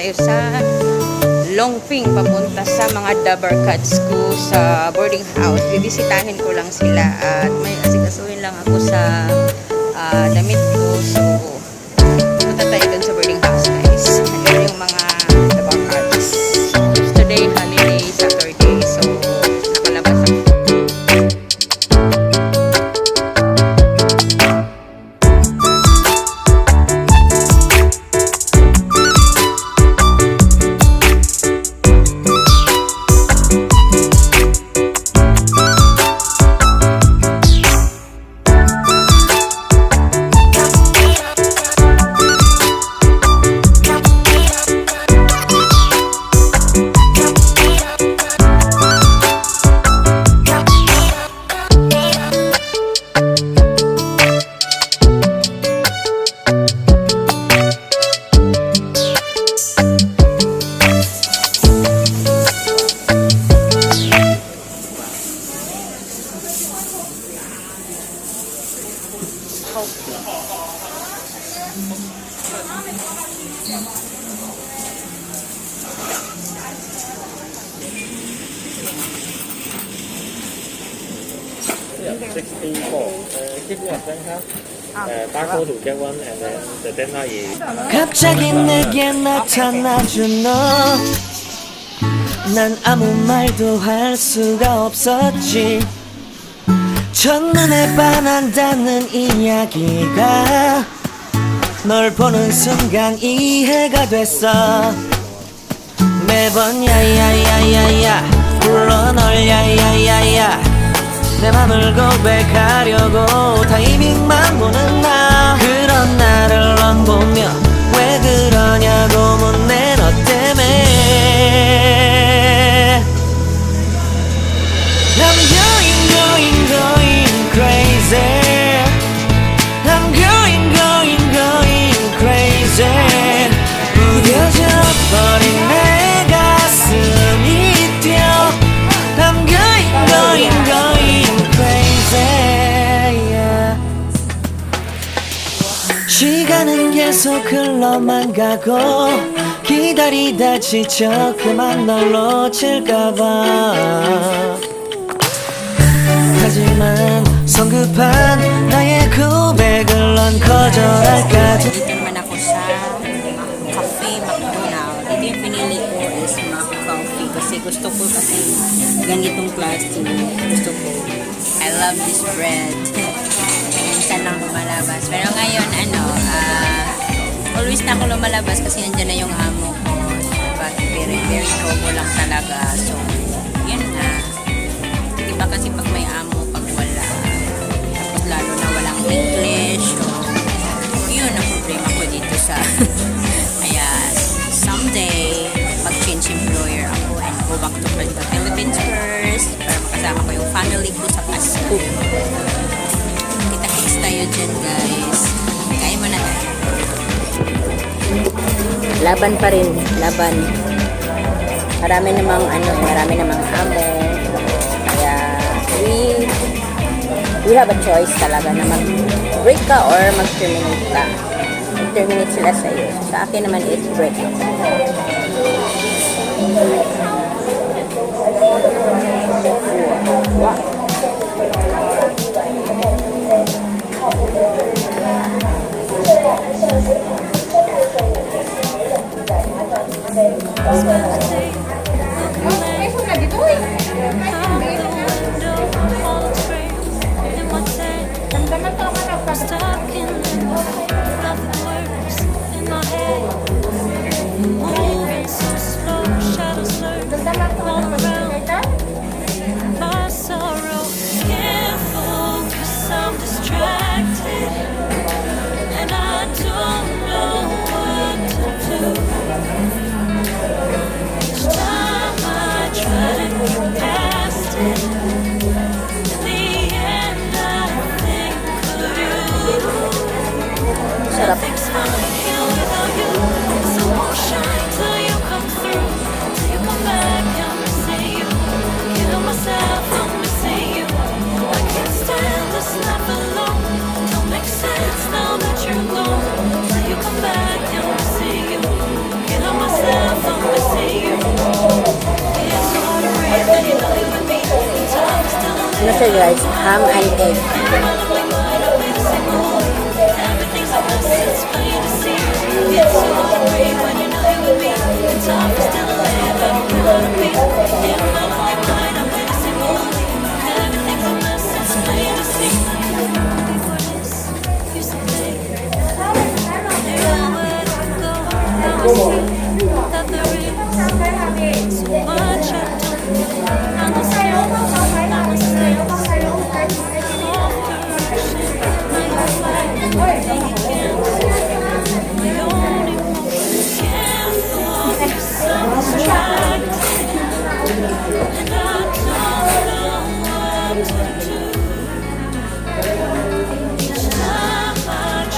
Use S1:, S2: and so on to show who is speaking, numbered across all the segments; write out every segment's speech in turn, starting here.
S1: tayo sa Longping papunta sa mga Dabarkad School sa boarding house. Bibisitahin ko lang sila at may asikasuhin lang ako sa damit ko. So, punta tayo dun sa boarding house, guys. Ayun yung mga Dabarkads. Today, holiday, Saturday. So, nakalabas ako.
S2: 갑자기 내게 나타나준 너, 난 아무 말도 할 수가 없었지. 첫눈에 반한다는 이야기가 널 보는 순간 이해가 됐어. 매번 야야야야야 불러 널 야야야야, 내 맘을 고백하려고 타이밍만 보는 나. 그런 나를 넌 보며 왜 그러냐고 묻네. 너 때문에 I'm going crazy. I'm going crazy. 무뎌져 버린 내 가슴이 뛰어. I'm going crazy, yeah. 시간은 계속 흘러만 가고 기다리다 지쳐 그만 널 놓칠까봐. 하지만 성급한 나의 고백을 넌 거절할까.
S1: Dito naman ako sa Cafe McDonald. Ito yung pinili ko is McCoffee kasi gusto ko kasi ganitong plastic. Gusto ko. I love this bread. Minsan lang lumalabas. Pero ngayon, always na ako lumalabas kasi andyan na yung amo ko. But very, very trouble lang talaga. So, yun na. Diba kasi pag may amo, pag wala. Tapos lalo na walang English. So, yun ang problema ko dito sa kaya someday mag-change employer ako and go back to the Philippines first para makasama ko yung family ko sa Pasko. Kita-kits tayo dyan, guys. Kaya mo na tayo. Laban pa rin, laban. Marami namang amo. Kaya we have a choice talaga na mag-break ka or mag-terminate ka. Mag-terminate sila sa iyo. So, sa akin naman is break. Wow.
S3: Stuck in the nothing works in my head. Moving so slow, shadows lurk.
S4: Ano siya guys? Ham and egg.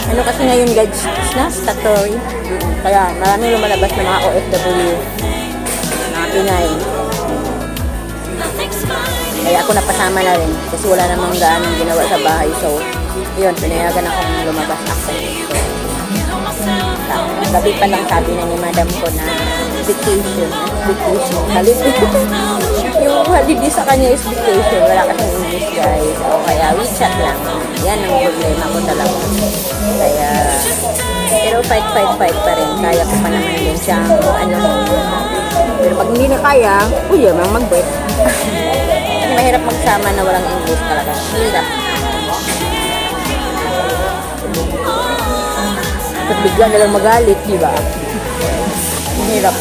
S4: Ano kasi ngayon guys na statutory. Kaya maraming lumalabas ng mga OFW mga Pinay. Kaya ako napasama na rin kasi wala namang gaanong ginawa sa bahay. So, yun, pinayagan akong lumabas ako. Gabi pa lang sabi na ni madam ko na vacation. Vacation. Holiday. Yung holiday sa kanya is vacation. Wala kasing English guys. So, kaya WeChat lang. Yan ang problema ko talaga. Kaya, pero fight pa rin. Kaya ko pa naman din siya. Pero pag hindi na kaya, uy, mang mag-bet. Mahirap magsama na walang English talaga. Hirap. At bigla na lang magalit, di ba? Hirap.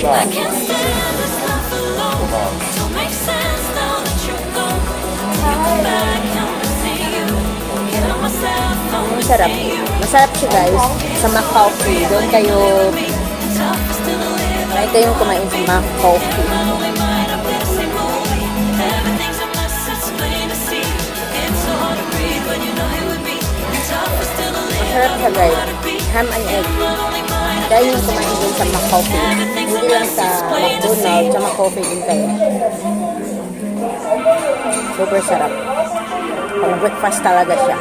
S3: I can't stand this life alone. Don't make sense now that you're gone. Take me back, come to see you. Kill myself, only
S4: Masarap.
S3: see you.
S4: Masarap siya guys. Sa Macau Free. Doon kayo,
S3: Tough still to live.
S4: may kayong kumain sa Macau Free.
S3: Only mind up in the same movie. Everything's a mess, it's plain to see. It's so hard to breathe when you're not here with me. Tough still to live.
S4: Masarap siya guys. Ham and egg. Kaya yung kumain din sa Macau Free. Hindi lang sa McDonald's, sa Macau Free din kayo. Super sarap. Pang breakfast talaga siya.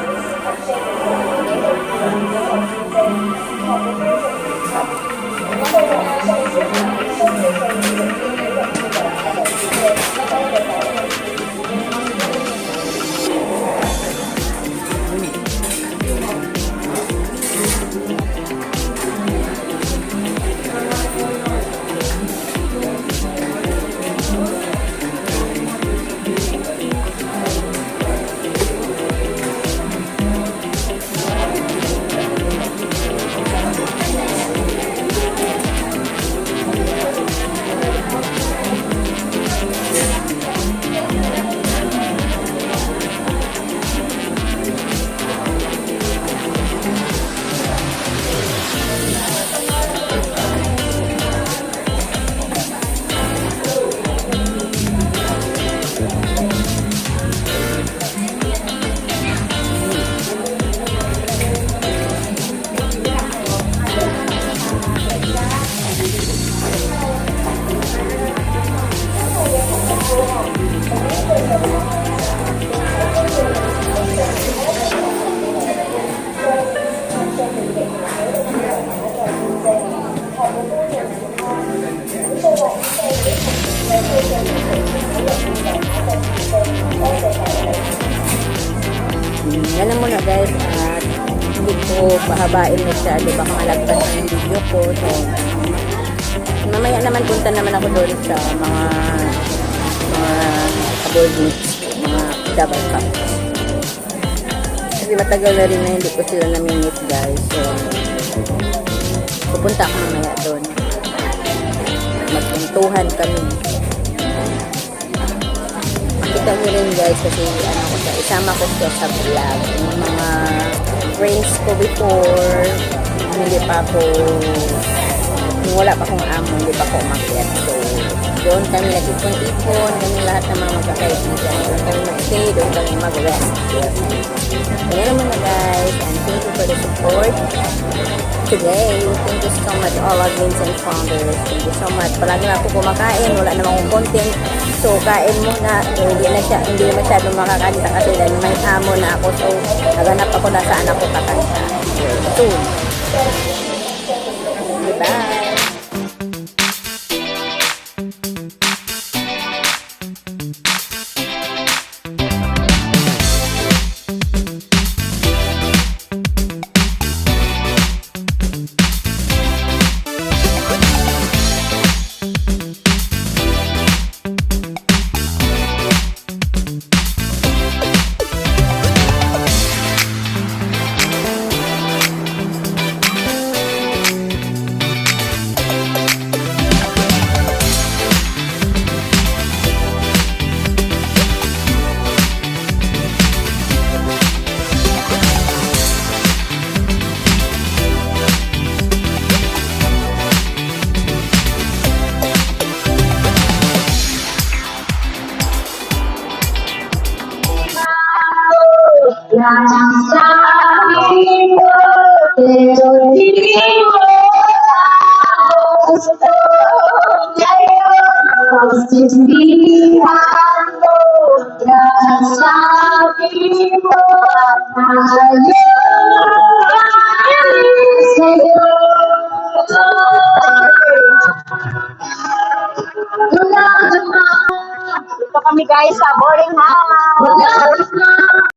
S4: Alam mo na guys, at hindi ko pahabain masyado, baka malagpas na yung video ko. So, mamaya naman punta naman ako doon sa mga aboard mga double cup. Kasi matagal na rin na hindi ko sila namimit guys. So, pupunta ako mamaya doon. Magpuntuhan kami. Makita nyo rin guys kasi isama ko siya sa vlog. Yung mga friends ko before, hindi pa ako, yung wala pa akong amo, hindi pa ako umakyat. So, doon kami nag-ipon-ipon, kami lahat ng mga magkakaibigan. Doon kami mag-stay, doon kami mag-rest. Kaya naman na guys, and thank you for the support today. Thank you so much all our Vincent founders. Thank you so much. Palagi na ako kumakain, wala namang akong content. So, kain muna. Hindi masyadong makakanta kasi dahil may amo na ako. So, naganap ako na saan ako kakanta. soon. Bye! Ito kami guys sa boarding house.